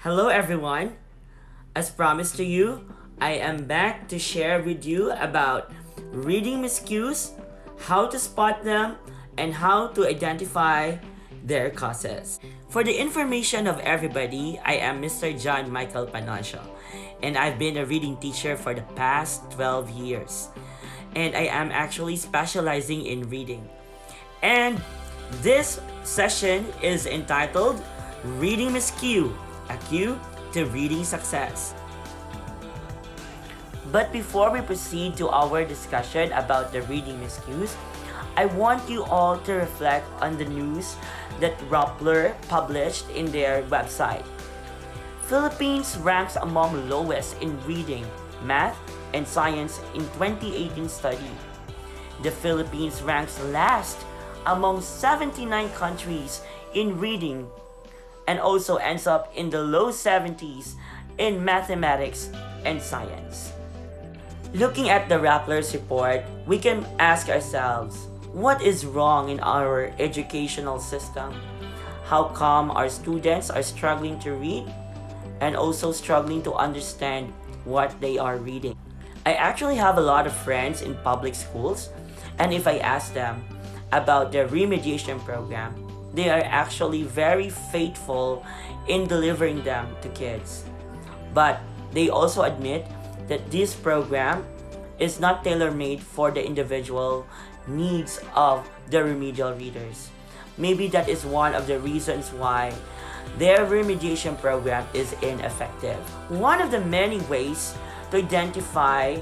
Hello everyone. As promised to you, I am back to share with you about reading miscues, how to spot them, and how to identify their causes. For the information of everybody, I am Mr. John Michael Panocho, and I've been a reading teacher for the past 12 years. And I am actually specializing in reading. And this session is entitled Reading Miscue, a cue to reading success. But before we proceed to our discussion about the reading miscues, I want you all to reflect on the news that Rappler published in their website. Philippines ranks among lowest in reading, math, and science in 2018 study. The Philippines ranks last among 79 countries in reading and also ends up in the low 70s in mathematics and science. Looking at the Rappler's report, we can ask ourselves, what is wrong in our educational system? How come our students are struggling to read and also struggling to understand what they are reading? I actually have a lot of friends in public schools, and if I ask them about their remediation program, they are actually very faithful in delivering them to kids. But they also admit that this program is not tailor-made for the individual needs of the remedial readers. Maybe that is one of the reasons why their remediation program is ineffective. One of the many ways to identify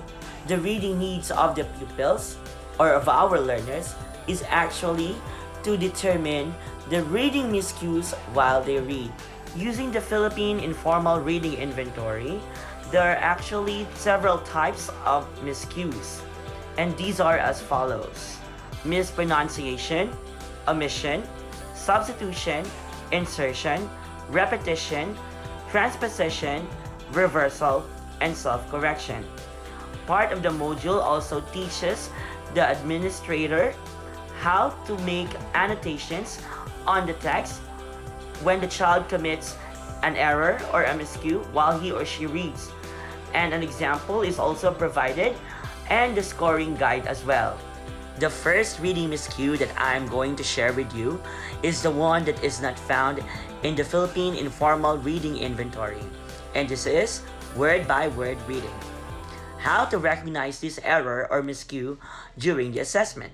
the reading needs of the pupils or of our learners is actually to determine the reading miscues while they read. Using the Philippine Informal Reading Inventory, there are actually several types of miscues, and these are as follows: mispronunciation, omission, substitution, insertion, repetition, transposition, reversal, and self-correction. Part of the module also teaches the administrator how to make annotations on the text when the child commits an error or a miscue while he or she reads. And an example is also provided and the scoring guide as well. The first reading miscue that I'm going to share with you is the one that is not found in the Philippine Informal Reading Inventory. And this is word by word reading. How to recognize this error or miscue during the assessment.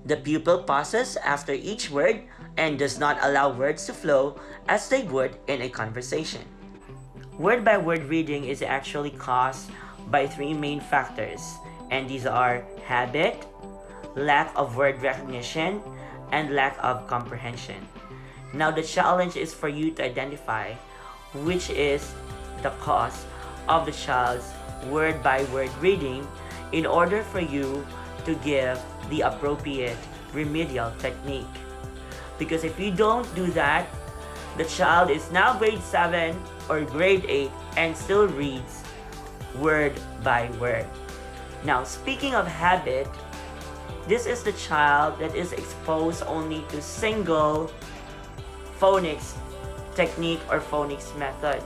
The pupil pauses after each word and does not allow words to flow as they would in a conversation. Word-by-word reading is actually caused by three main factors, and these are habit, lack of word recognition, and lack of comprehension. Now the challenge is for you to identify which is the cause of the child's word-by-word reading in order for you to give the appropriate remedial technique. Because if you don't do that, the child is now grade 7 or grade 8 and still reads word by word. Now, speaking of habit, this is the child that is exposed only to single phonics technique or phonics method.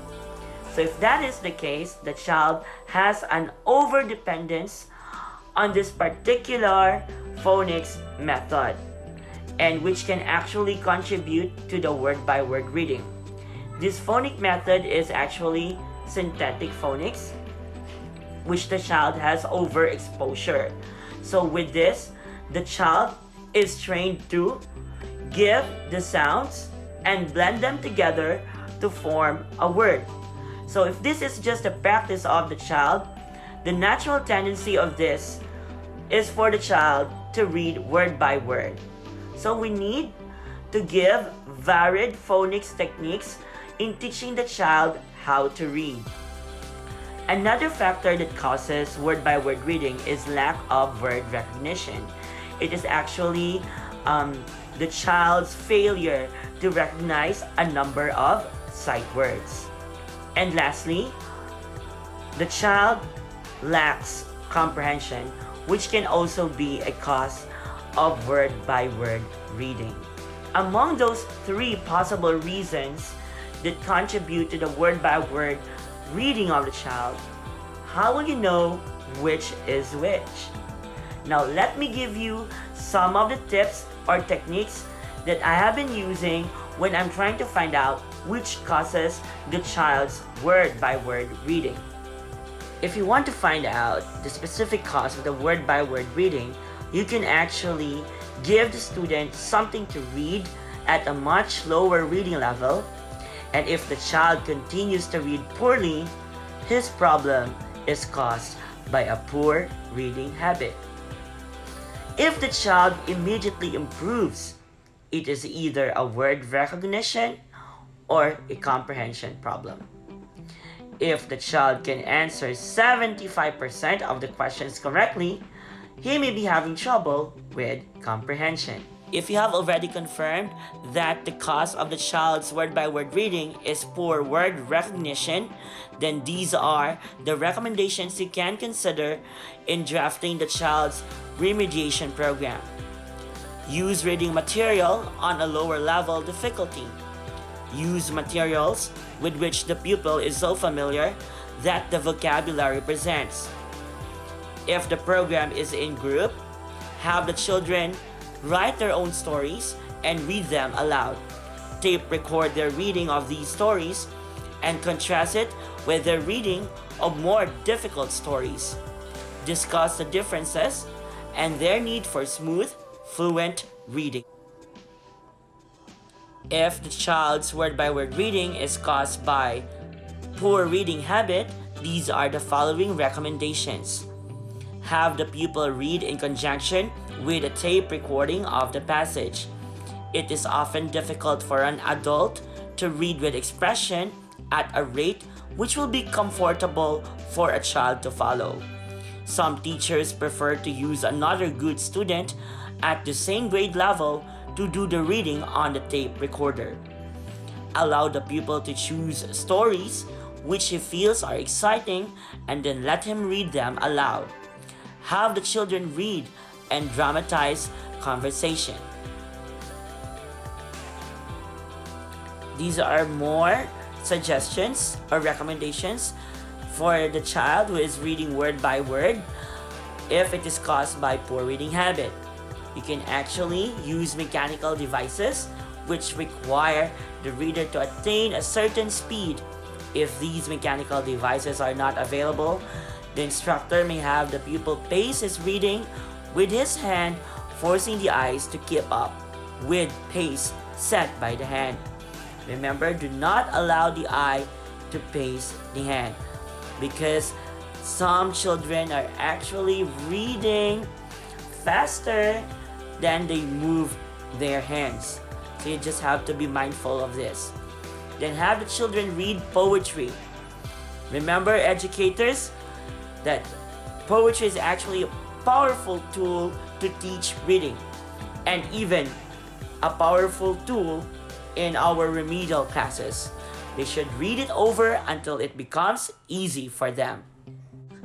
So if that is the case, the child has an overdependence on this particular phonics method, and which can actually contribute to the word-by-word reading. This phonic method is actually synthetic phonics, which the child has overexposure. So with this, the child is trained to give the sounds and blend them together to form a word. So if this is just a practice of the child, the natural tendency of this is for the child to read word by word. So we need to give varied phonics techniques in teaching the child how to read. Another factor that causes word by word reading is lack of word recognition. It is actually the child's failure to recognize a number of sight words. And lastly, the child lacks comprehension, which can also be a cause of word by word reading. Among those three possible reasons that contribute to the word-by-word reading of the child, how will you know which is which? Now let me give you some of the tips or techniques that I have been using when I'm trying to find out which causes the child's word-by-word reading. If you want to find out the specific cause of the word-by-word reading, you can actually give the student something to read at a much lower reading level, and if the child continues to read poorly, his problem is caused by a poor reading habit. If the child immediately improves, it is either a word recognition or a comprehension problem. If the child can answer 75% of the questions correctly, he may be having trouble with comprehension. If you have already confirmed that the cause of the child's word-by-word reading is poor word recognition, then these are the recommendations you can consider in drafting the child's remediation program. Use reading material on a lower level difficulty. Use materials with which the pupil is so familiar that the vocabulary presents. If the program is in group, have the children write their own stories and read them aloud. Tape record their reading of these stories and contrast it with their reading of more difficult stories. Discuss the differences and their need for smooth, fluent reading. If the child's word-by-word reading is caused by poor reading habit, these are the following recommendations. Have the pupil read in conjunction with a tape recording of the passage. It is often difficult for an adult to read with expression at a rate which will be comfortable for a child to follow. Some teachers prefer to use another good student at the same grade level to do the reading on the tape recorder. Allow the pupil to choose stories which he feels are exciting and then let him read them aloud. Have the children read and dramatize conversation. These are more suggestions or recommendations for the child who is reading word by word if it is caused by poor reading habit. You can actually use mechanical devices which require the reader to attain a certain speed. If these mechanical devices are not available, the instructor may have the pupil pace his reading with his hand, forcing the eyes to keep up with pace set by the hand. Remember, do not allow the eye to pace the hand because some children are actually reading faster than they move their hands. So you just have to be mindful of this. Then have the children read poetry. Remember, educators, that poetry is actually a powerful tool to teach reading and even a powerful tool in our remedial classes. They should read it over until it becomes easy for them.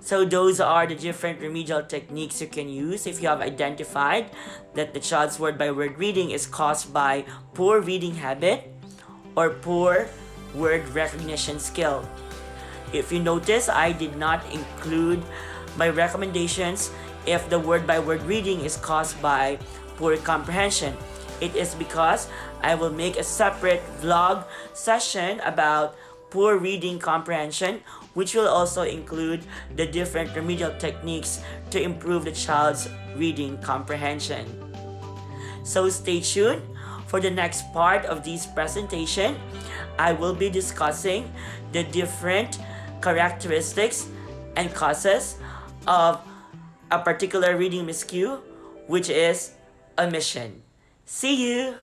So those are the different remedial techniques you can use if you have identified that the child's word-by-word reading is caused by poor reading habit or poor word recognition skill. If you notice, I did not include my recommendations if the word-by-word reading is caused by poor comprehension. It is because I will make a separate vlog session about poor reading comprehension, which will also include the different remedial techniques to improve the child's reading comprehension. So stay tuned for the next part of this presentation. I will be discussing the different characteristics and causes of a particular reading miscue, which is omission. See you!